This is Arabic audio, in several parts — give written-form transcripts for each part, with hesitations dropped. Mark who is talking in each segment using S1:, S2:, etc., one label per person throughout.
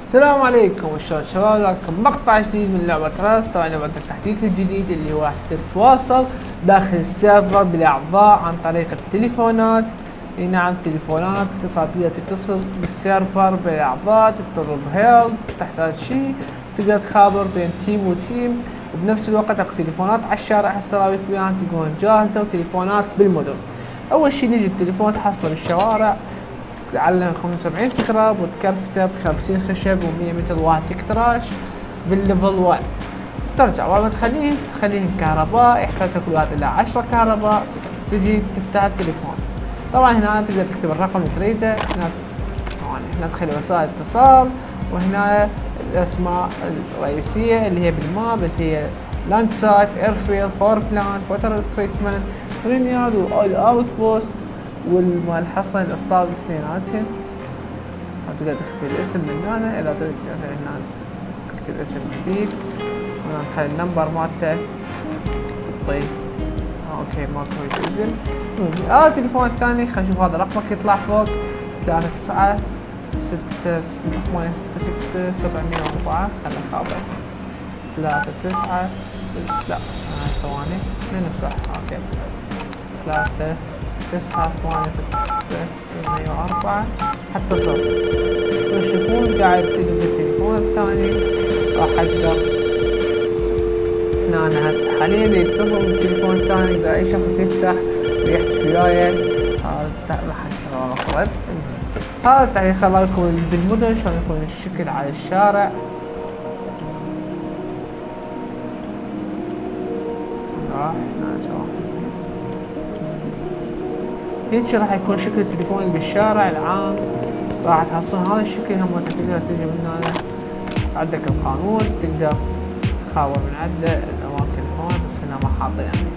S1: السلام عليكم شلون شباب، لكم مقطع جديد من لعبة راست. طبعا لعبة التحديث الجديد اللي هو راح تتواصل داخل السيرفر بالاعضاء عن طريق التليفونات. اي نعم، تليفونات صارت تقدر تتصل بالسيرفر بالاعضاء، تطلب هيلب، تحتاج شيء تقدر تخابر بين تيم وتيم، وبنفس الوقت اكو تليفونات على الشارع هسه راويك وياها تكون جاهزة، وتليفونات بالمدن. اول شيء نجي التليفون تحصله بالشوارع، تعلم 75 سكراب وتكرفته ب50 خشب و100 مثل واحد تكتراش بالليفل 1. ترجع بعد ما تخليهم كهرباء، يحتاج كل واحد الى 10 كهرباء. تجي تفتح التليفون، طبعا هنا تقدر تكتب الرقم اللي تريده. هنا تخلي وسائل اتصال، وهنا الاسماء الرئيسيه اللي هي بالماب اللي هي لاند سايت، ايرفيلد، باور بلانت، ووتر تريتمنت، رينيارد، واويل اوت بوست، والحصن الاسطاب اثنيناتهم. تقدر تخفي الاسم من هنا اذا تريد هنا تكتب اسم جديد، هنا تخلي النمبر مالته طيب اوكي ماكو اسم. التليفون الثاني خلينا نشوف هذا رقمك يطلع فوق 39 6 8 6 6 704. خلينا نخابر 3 9 لا ثواني من صح. اوكي 3 9 8 6 6 704 حتى صفر. تشوفون قاعد تقلب التليفون الثاني راح اقدر هنا. انا هسه حاليا يتصل بالتليفون الثاني، اذا اي شخص يفتح ويحكي وياي هذا راح اشتغل مفرد. هذا التعليق خلى لكم بالمدن شلون يكون الشكل على الشارع. راح هيك راح يكون شكل التليفون بالشارع العام، راح تحصل هذا الشكل. هم تقدر تجي من هنا عندك القاموس، تقدر تخابر من عنده الاماكن هون، بس هنا ما حاطه يعني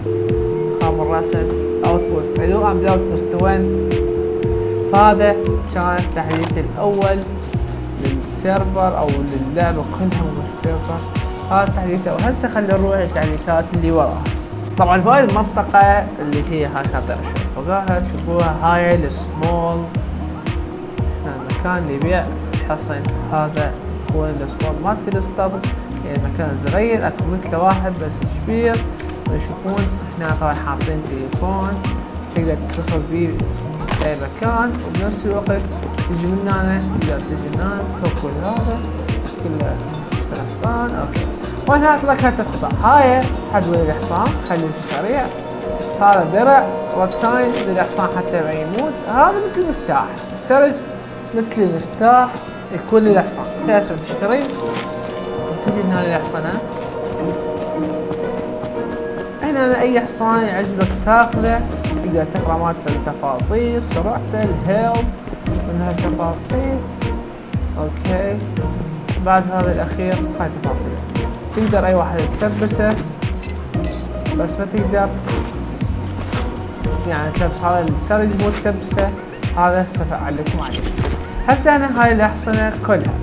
S1: تخابر راسا اوت بوست. الو ام اوت بوست وين. فهذا كان التحديث الاول للسيرفر او للعبه كلها من السيرفر. هذا التحديث الاول. هسه خلينا نروح للتحديثات اللي وراها. طبعا بهاي المنطقة اللي هي هاي خاطر شوف فوقاها تشوفوها هاي السمول، المكان اللي يبيع الحصن. هذا هو السمول مالت الاسطبل، يعني مكان صغير اكو مثله واحد بس كبير. تشوفون هنا طبعا حاطين تليفون تقدر تتصل بيه اي مكان، وبنفس الوقت تجي من هنا تقدر تجي من هنا تفك هذا كله اشتري حصان. اوكي وهنا لك هالتقطع. هاي حدوى الحصان خليه سريع. هذا درع رد ساين للحصان حتى ما يموت. هذا مثل المفتاح السرج، مثل المفتاح يكون للحصان. تأسف تشتري وتجي هنا للحصانة. هنا اي حصان يعجبك تاخذه، تقدر تقرا مالته التفاصيل، سرعته، الهيلب من هالتفاصيل. اوكي بعد هذا الاخير هاي تفاصيل. تقدر اي واحد تلبسه، بس ما تقدر يعني تلبس هذا السرج مو تلبسه. هذا سفعل لكم عليه. هسه انا هاي الاحصنه كلها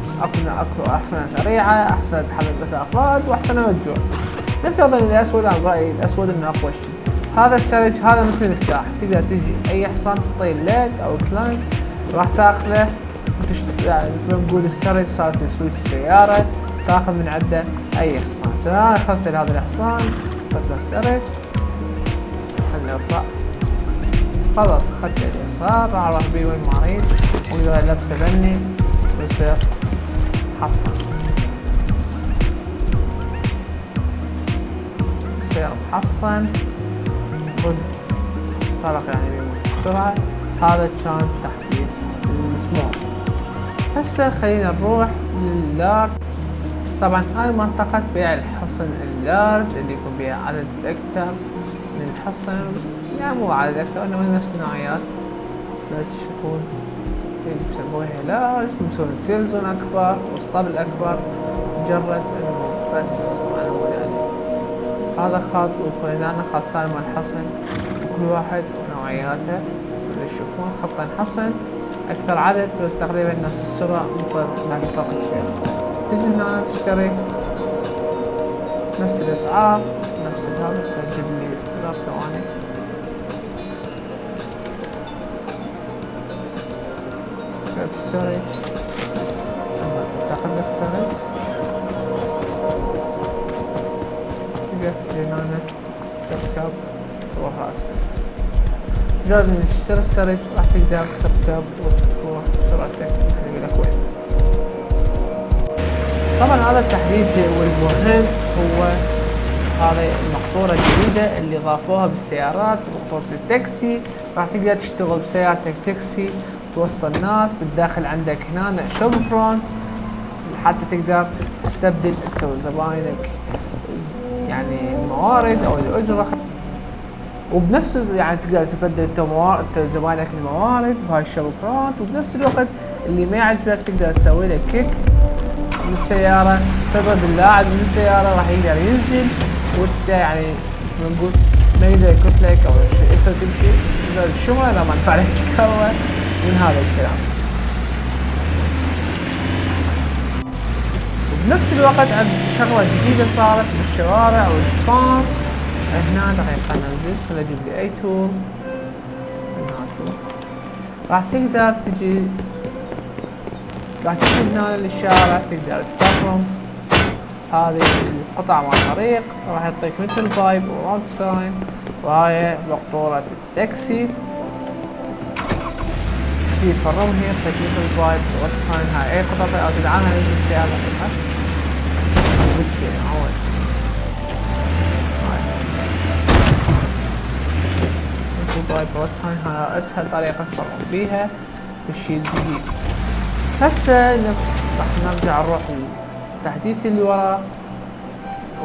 S1: اكو احصنه سريعه، احصنه تحمل مسافات، واحصنه مجوع. نفترض ان الاسود على رايي الاسود انه اقوى شيء. هذا السرج هذا مثل المفتاح، تقدر تجي اي حصان تعطيه ليد او كلاين راح تاخذه يعني نقول السرج صارت سويتش السياره تاخذ من عنده اي حصان. سواء اخذت هذا الحصان اخذت له السرج خليه يطلع خلاص، اخذت اليسار راح اروح بيه وين ما اريد، واذا لبسه بني ويصير حصان، يصير محصن خذ طلق يعني بسرعة. هذا كان تحديث السمول. هسه خلينا نروح لللارج. طبعا هاي منطقة بيع الحصن اللارج اللي يكون بيها عدد اكثر من الحصن، يعني مو عدد اكثر انما نفس النوعيات، بس شوفون يسموها لارج، يسوون سيلزون اكبر واسطبل اكبر، مجرد انه بس معلومة يعني. هذا خط وكل هنا خط ثاني مال الحصن، كل واحد ونوعياته. اللي تشوفون خطين حصن اكثر عدد بس تقريبا نفس السرعة، مو فرق لكن فرق شيء. تجي هنا تشتري نفس الاسعار نفس هذا. تجيب لي سكراب ثواني. تشتري ياخذ لك سرج، تقدر تجي هنا تركب تروح راسك. لازم تشتري السرج راح تقدر تركب وتروح بسرعتك تخلي لك وين. طبعا هذا التحديث والمهم هو هذه المقطورة الجديدة اللي ضافوها بالسيارات، مقطورة التاكسي. راح تقدر تشتغل بسيارتك تاكسي توصل ناس بالداخل. عندك هنا شوب فرونت حتى تقدر تستبدل انت وزباينك يعني الموارد او الاجرة، وبنفس يعني تقدر تبدل انت وزباينك الموارد بهاي الشوب فرونت. وبنفس الوقت اللي ما يعجبك تقدر تسوي له كيك من السيارة، تضرب اللاعب من السيارة راح يقدر ينزل، وانت يعني مثل ما نقول ما يقدر يكت لك او انت تمشي تقدر الشمرة اذا ما نفع لك الكهوة من هذا الكلام. وبنفس الوقت عند شغلة جديدة صارت بالشوارع والفار. هنا دقيقة ننزل خل اجيب لي اي تور. هنا تور راح تقدر تجي راح تجي هنا للشارع تقدر تفرم هذه القطع مع الطريق، راح يعطيك مثل فايب ورود ساين، وهاي مقطورة التاكسي تجي تفرمها يعطيك مثل فايب ورود ساين. هاي اي قطعة او تدعمها من السيارة مثل فايب ورود ساين. هاي اسهل طريقة تفرم بيها بالشي الجديد. هسه راح نرجع نروح للتحديث اللي وراه.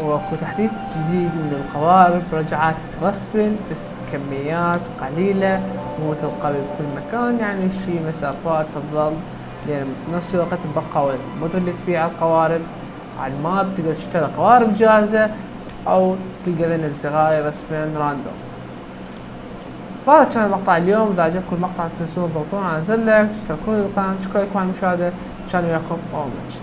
S1: واكو تحديث جديد من القوارب، رجعت ترسبن بس بكميات قليلة مو مثل قبل بكل مكان، يعني شي مسافات تظل، لان بنفس الوقت بقوا المدن اللي تبيع القوارب على الماب تقدر تشتري قوارب جاهزة او تلقى لنا الصغاير رسبن راندوم. فهذا كان مقطع اليوم. اذا عجبكم المقطع لا تنسون تضغطون على زر لايك، تشتركون بالقناة. شكرا لكم على المشاهدة. كان وياكم اول ماتش.